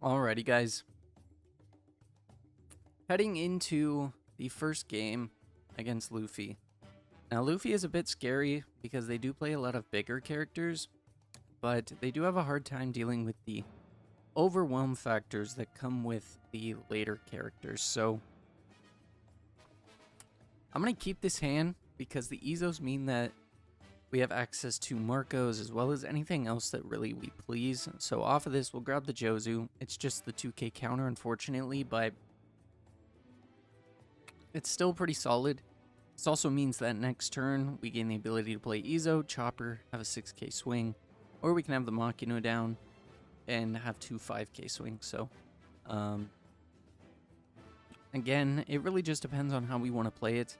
Alrighty, guys. Heading into the first game against Luffy. Now, Luffy is a bit scary because they do play a lot of bigger characters, but they do have a hard time dealing with the overwhelm factors that come with the later characters. So, I'm going to keep this hand because the Ezos mean that we have access to Marcos as well as anything else that really we please. So off of this, we'll grab the Jozu. It's just the 2k counter, unfortunately, but it's still pretty solid. This also means that next turn, we gain the ability to play Ezo, Chopper, have a 6k swing, or we can have the Makino down and have two 5k swings. So, again, it really just depends on how we want to play it.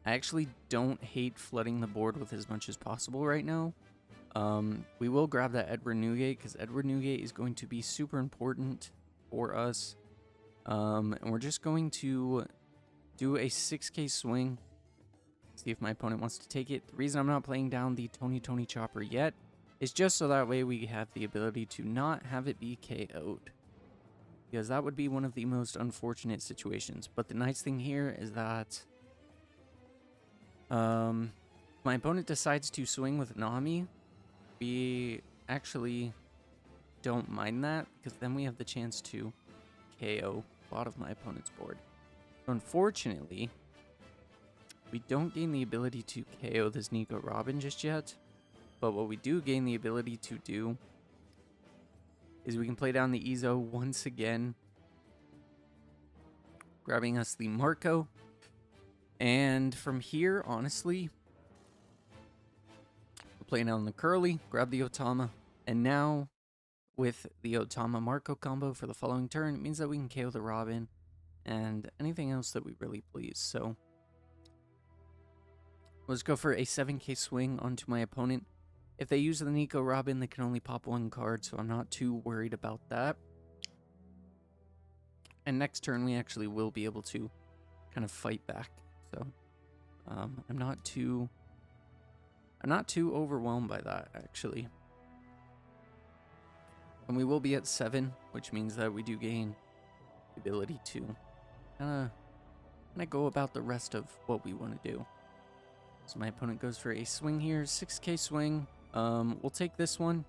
I actually don't hate flooding the board with as much as possible right now. We will grab that Edward Newgate because Edward Newgate is going to be super important for us. And we're just going to do a 6k swing. See if my opponent wants to take it. The reason I'm not playing down the Tony Chopper yet is just so that way we have the ability to not have it be KO'd. Because that would be one of the most unfortunate situations. But the nice thing here is that my opponent decides to swing with Nami. We actually don't mind that because then we have the chance to KO a lot of my opponent's board. Unfortunately, we don't gain the ability to KO this Nico Robin just yet, but what we do gain the ability to do is we can play down the Ezo once again, grabbing us the Marco. And from here, honestly, we're playing down the Curly, grab the Otama, and now with the Otama Marco combo for the following turn, it means that we can KO the Robin and anything else that we really please. So let's go for a 7k swing onto my opponent. If they use the Nico Robin, they can only pop one card, so I'm not too worried about that. And next turn, we actually will be able to kind of fight back. So I'm not too overwhelmed by that, actually. And we will be at 7, which means that we do gain the ability to kind of go about the rest of what we want to do. So my opponent goes for a swing here, 6k swing. We'll take this one.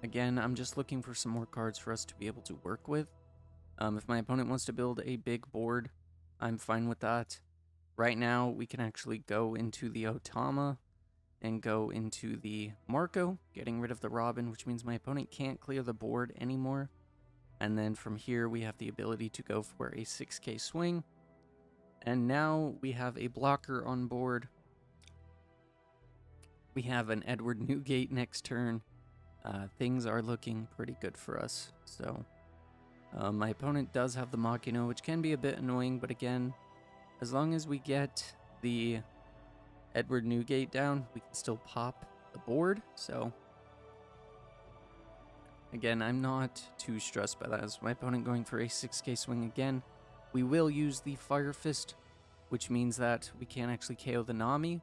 Again, I'm just looking for some more cards for us to be able to work with. If my opponent wants to build a big board, I'm fine with that. Right now, we can actually go into the Otama and go into the Marco, getting rid of the Robin, which means my opponent can't clear the board anymore. And then from here, we have the ability to go for a 6k swing. And now we have a blocker on board. We have an Edward Newgate next turn. Things are looking pretty good for us. So my opponent does have the Makino, which can be a bit annoying, but again, as long as we get the Edward Newgate down, we can still pop the board. So again, I'm not too stressed by that. As my opponent going for a 6k swing again, we will use the Fire Fist, which means that we can't actually KO the Nami,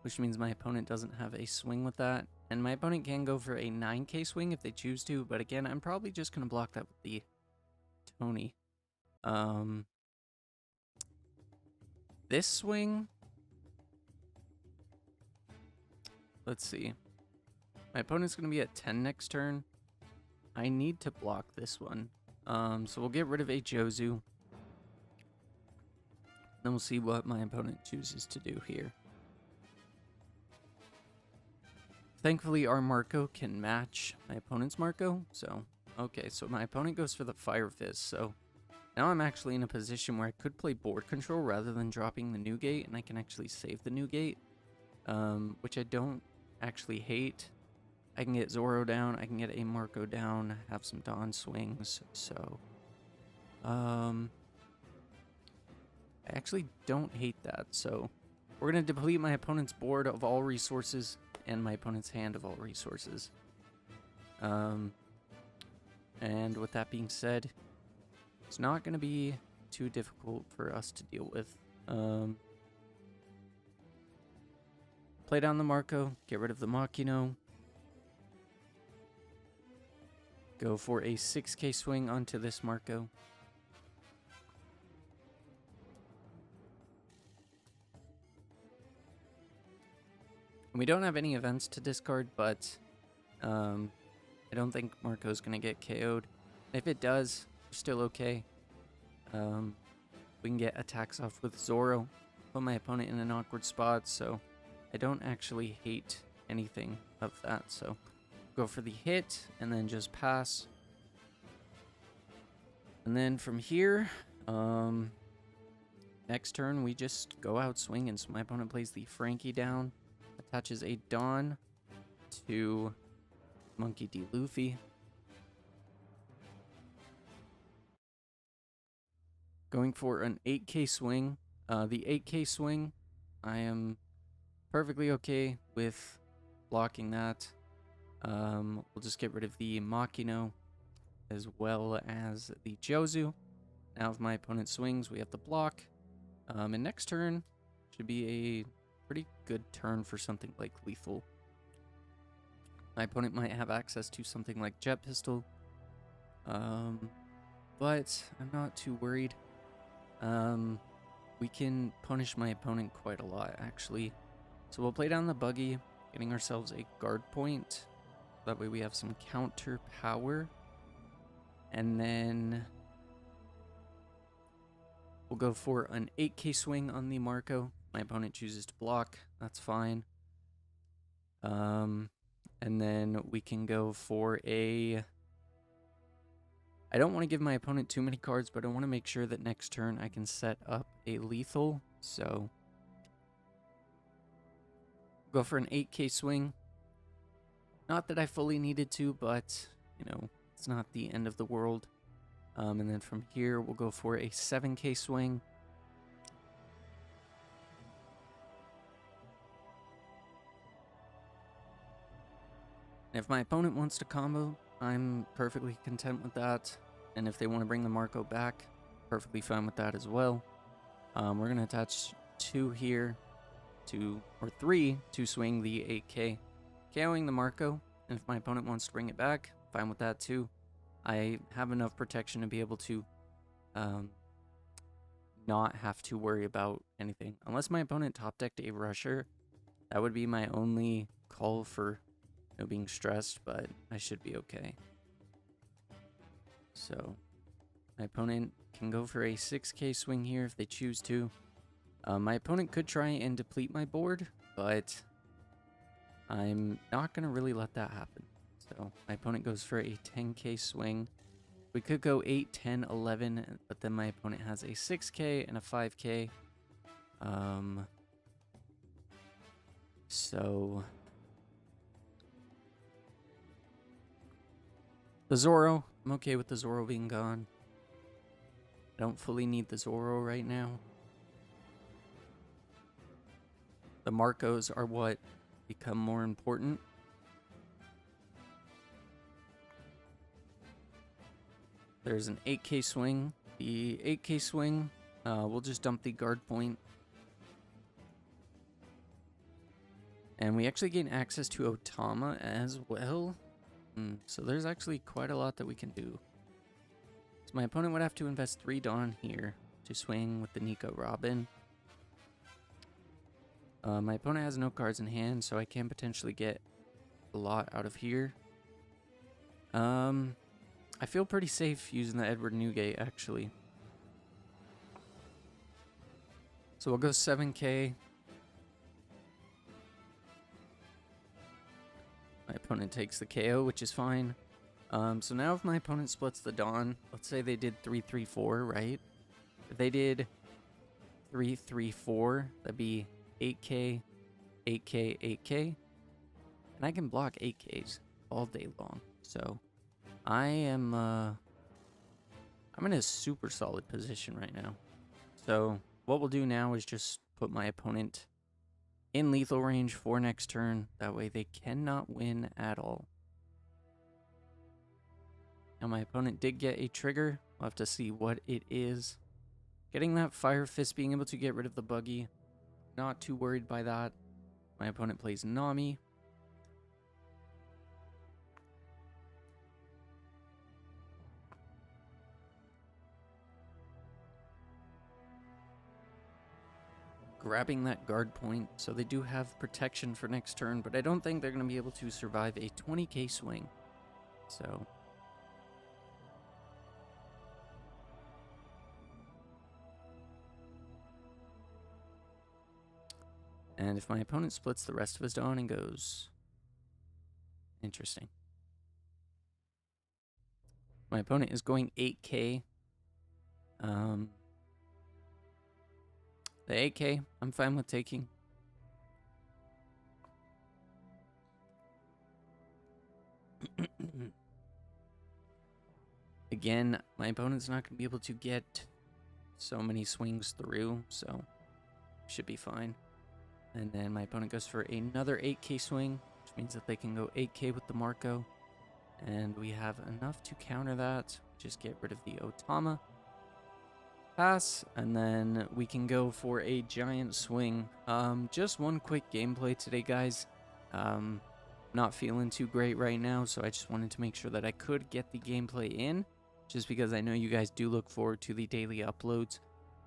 which means my opponent doesn't have a swing with that. And my opponent can go for a 9k swing if they choose to, but again, I'm probably just going to block that with the Tony. This swing, let's see. My opponent's going to be at 10 next turn. I need to block this one. So we'll get rid of a Jozu. Then we'll see what my opponent chooses to do here. Thankfully, our Marco can match my opponent's Marco. So, okay, so my opponent goes for the Fire Fist. So now I'm actually in a position where I could play board control rather than dropping the Newgate, and I can actually save the Newgate, which I don't actually hate. I can get Zoro down, I can get a Marco down, have some Dawn swings, so I actually don't hate that. So we're going to deplete my opponent's board of all resources and my opponent's hand of all resources. And with that being said, it's not going to be too difficult for us to deal with. Play down the Marco, get rid of the Makino. Go for a 6k swing onto this Marco. We don't have any events to discard, but I don't think Marco's going to get KO'd. If it does, we're still okay. We can get attacks off with Zoro, put my opponent in an awkward spot, so I don't actually hate anything of that. So go for the hit and then just pass. And then from here, next turn we just go out swinging. So my opponent plays the Frankie down, attaches a Dawn to Monkey D. Luffy. Going for an 8k swing. The 8k swing, I am perfectly okay with blocking that. We'll just get rid of the Makino as well as the Jozu. Now if my opponent swings, we have the block. And next turn should be a pretty good turn for something like lethal. My opponent might have access to something like Jet Pistol. But I'm not too worried. We can punish my opponent quite a lot, actually. So we'll play down the buggy, getting ourselves a guard point. That way we have some counter power. And then we'll go for an 8k swing on the Marco. My opponent chooses to block. That's fine. And then we can go for a... I don't want to give my opponent too many cards, but I want to make sure that next turn I can set up a lethal. So go for an 8k swing. Not that I fully needed to, but, you know, it's not the end of the world. And then from here, we'll go for a 7k swing. And if my opponent wants to combo, I'm perfectly content with that. And if they want to bring the Marco back, perfectly fine with that as well. We're going to attach 2 here, 2 or 3 to swing the 8k, KOing the Marco. And if my opponent wants to bring it back, fine with that too. I have enough protection to be able to not have to worry about anything. Unless my opponent top decked a Rusher, that would be my only call for being stressed, but I should be okay. So my opponent can go for a 6k swing here if they choose to. My opponent could try and deplete my board, but I'm not going to really let that happen. So my opponent goes for a 10k swing. We could go 8, 10, 11, but then my opponent has a 6k and a 5k. So the Zoro, I'm okay with the Zoro being gone. I don't fully need the Zoro right now. The Marcos are what become more important. There's an 8k swing. The 8k swing, we'll just dump the guard point. And we actually gain access to Otama as well. So there's actually quite a lot that we can do. So my opponent would have to invest 3 Dawn here to swing with the Nico Robin. My opponent has no cards in hand, so I can potentially get a lot out of here. I feel pretty safe using the Edward Newgate, actually. So we'll go 7k. My opponent takes the KO, which is fine. So now if my opponent splits the Dawn, let's say they did 3-3-4, right? If they did 3-3-4, that'd be 8k, 8k, 8k. And I can block 8ks all day long. So I'm in a super solid position right now. So what we'll do now is just put my opponent in lethal range for next turn. That way they cannot win at all. Now my opponent did get a trigger. We'll have to see what it is. Getting that Fire Fist, being able to get rid of the buggy. Not too worried by that. My opponent plays Nami. grabbing that guard point, so they do have protection for next turn, but I don't think they're going to be able to survive a 20k swing. So and if my opponent splits the rest of his Dawn and goes... Interesting. My opponent is going 8k. The 8k, I'm fine with taking. Again, my opponent's not going to be able to get so many swings through, so should be fine. And then my opponent goes for another 8k swing, which means that they can go 8k with the Marco. And we have enough to counter that. Just get rid of the Otama. Pass, and then we can go for a giant swing. Just one quick gameplay today, guys. Not feeling too great right now, so I just wanted to make sure that I could get the gameplay in, just because I know you guys do look forward to the daily uploads.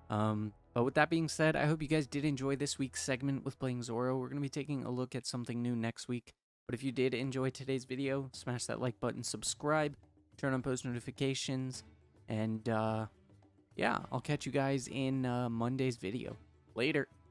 But with that being said, I hope you guys did enjoy this week's segment with playing Zoro. We're going to be taking a look at something new next week. But if you did enjoy today's video, smash that like button, subscribe, turn on post notifications, and yeah, I'll catch you guys in Monday's video. Later.